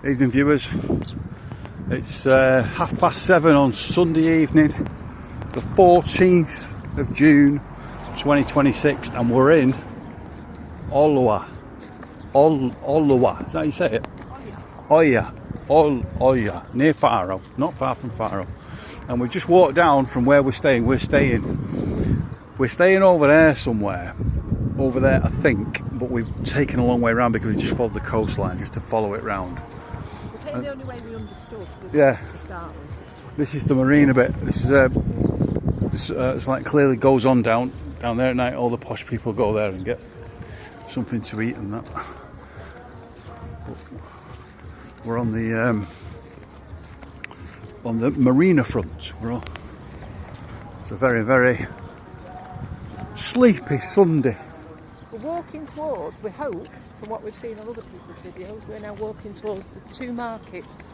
Evening viewers, it's 7:30 on Sunday evening, the 14th of June 2026, and we're in Olhoa, is that how you say it? Olhoa, near Faro, not far from Faro. And we just walked down from where we're staying. We're staying over there somewhere, over there I think, but we've taken a long way around because we just followed the coastline just to follow it round. The only way we understood was yeah, to start with. This is the marina bit. This is it's like clearly goes on down there at night. All the posh people go there and get something to eat and that. But we're on the marina front. It's a very, very sleepy Sunday. We're walking towards, we hope, from what we've seen on other people's videos, we're now walking towards the two markets.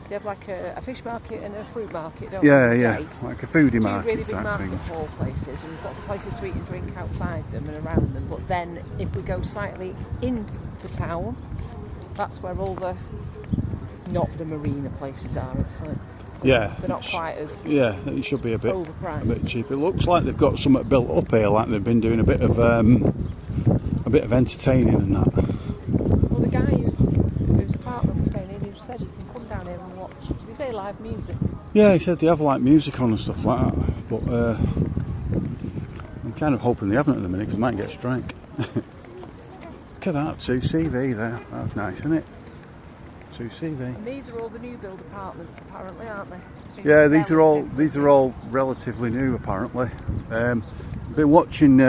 They have like a fish market and a fruit market, don't they? Yeah, like a foodie market. Two really big type market thing. hall places, and there's lots of places to eat and drink outside them and around them. But then, if we go slightly into town, that's where all the not the marina places are. It's like, yeah, they're not quite as it should be a bit overpriced. cheap. It looks like they've got something built up here, like they've been doing a bit of entertaining and that. Well, the guy whose apartment was staying in, he said you can come down here and watch. Did he say live music? Yeah, he said they have like music on and stuff like that. But I'm kind of hoping they haven't at the minute because they might get a strike. Look at that 2CV there. That's nice, isn't it? 2CV. And these are all the new build apartments, apparently, aren't they? Yeah, these are all relatively new, apparently. Been watching.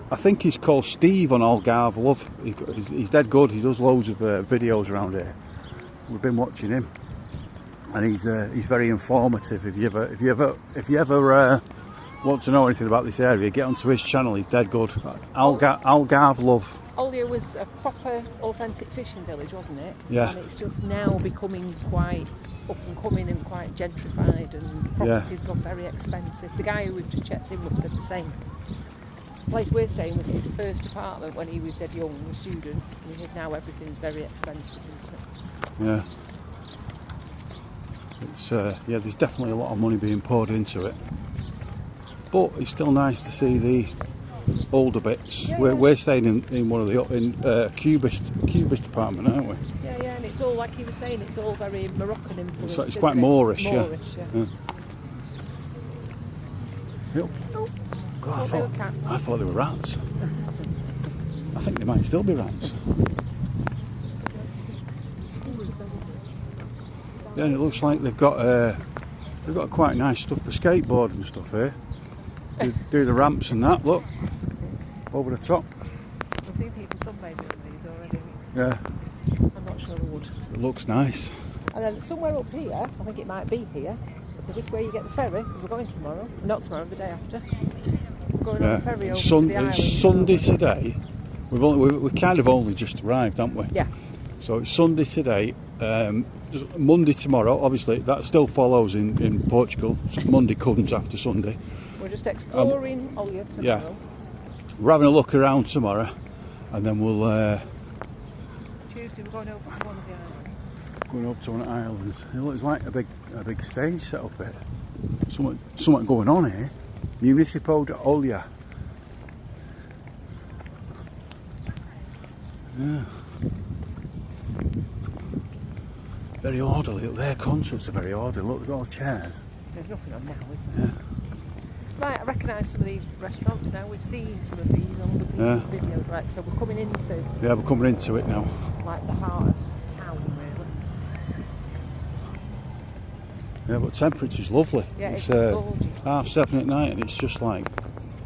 I think he's called Steve on Algarve. Love. He's dead good. He does loads of videos around here. We've been watching him, and he's very informative. If you ever want to know anything about this area, get onto his channel. He's dead good. Algarve Love. Olhoa was a proper, authentic fishing village, wasn't it? Yeah. And it's just now becoming quite up and coming and quite gentrified, and properties got very expensive. The guy who we've just checked in with said the same. The place we're staying was his first apartment when he was dead young, a student, and now everything's very expensive, isn't it? Yeah. It's there's definitely a lot of money being poured into it, but it's still nice to see the older bits. Yeah, we're staying in one of the cubist apartment, aren't we? Yeah, and it's all like he was saying. It's all very Moroccan influenced. It's quite Moorish, yeah. Yep. Oh. God, I thought they were rats. I think they might still be rats. Yeah, and it looks like they've got quite nice stuff for skateboard and stuff here. Do the ramps and that. Look, over the top. I've seen people sunbathing on these already. Yeah. I'm not sure I would. It looks nice. And then somewhere up here, I think it might be here, because this is where you get the ferry. We're going tomorrow. Not tomorrow, the day after. We're going on the ferry over to the island. It's Sunday today. We kind of only just arrived, haven't we? Yeah. So it's Sunday today. Monday tomorrow. Obviously, that still follows in Portugal. So Monday comes after Sunday. We're just exploring Olhoa tomorrow. Yeah. We're having a look around tomorrow, and then we'll. Tuesday we're going over to one of the islands. Going over to one of the islands. It looks like a big stage set up here. Something going on here. Municipal de Olhoa. Yeah. Very orderly. Their concerts are very orderly. Look, they've got all chairs. There's nothing on now, is there? Yeah. Right, I recognise some of these restaurants now. We've seen some of these on other people's videos, right? So we're coming into. Yeah, we're coming into it now. Like the heart of town, really. Yeah, but temperature's lovely. Yeah, it's gorgeous. 7:30 at night, and it's just like,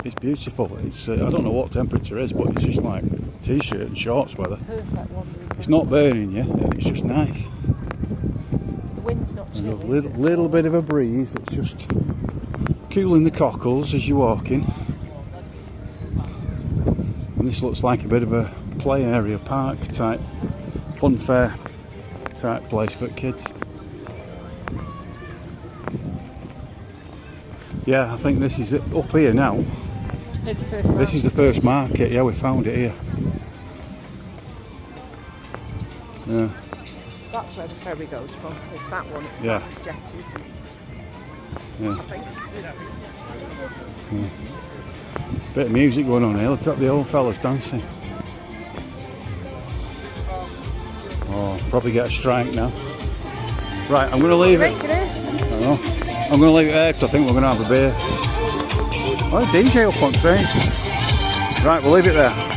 it's beautiful. It's I don't know what temperature is, but it's just like t-shirt and shorts weather. Perfect wandering. It's not burning you, and it's just nice. The wind's not chilly. There's a little bit of a breeze that's just cooling the cockles as you're walking. And this looks like a bit of a play area, park type, fun fair type place for kids. Yeah, I think this is it up here now. This is the first market. Yeah, we found it here. Yeah. That's where the ferry goes from. It's that one. It's Yeah. that jetties. Yeah. I think. Bit of music going on here. Look at the old fellas dancing. Oh, probably get a strike now. Right, I'm going to leave it. I don't know. I'm going to leave it there because I think we're going to have a beer. Oh, DJ up on stage. Right, we'll leave it there.